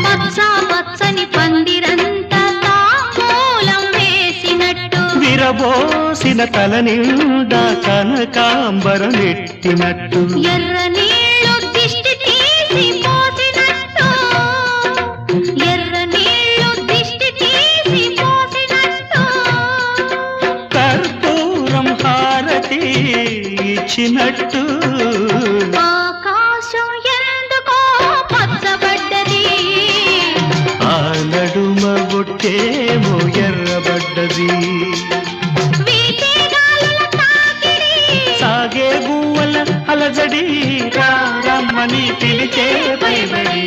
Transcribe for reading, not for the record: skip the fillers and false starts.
పచ్చ పచ్చని పందిరంతా తాంబూలం వేసినట్టు విరబోసిన తల నిండా కనకాంబరం ఎట్టినట్టు ఎర్ర నీళ్ళు దిష్టి తీసి పోసినట్టు ఎర్ర నీళ్ళు దిష్టి తీసి పోసినట్టు కర్పూరం హారతి ఇచ్చినట్టు ఆకాశం ఎందుకో పచ్చబడ్డది ఆ నడుమ బొట్టేమో ఎర్రబడ్డది వీచే గాలుల తాకిడి సాగే గువ్వల అలజడి రమ్మని పిలిచే పైబడి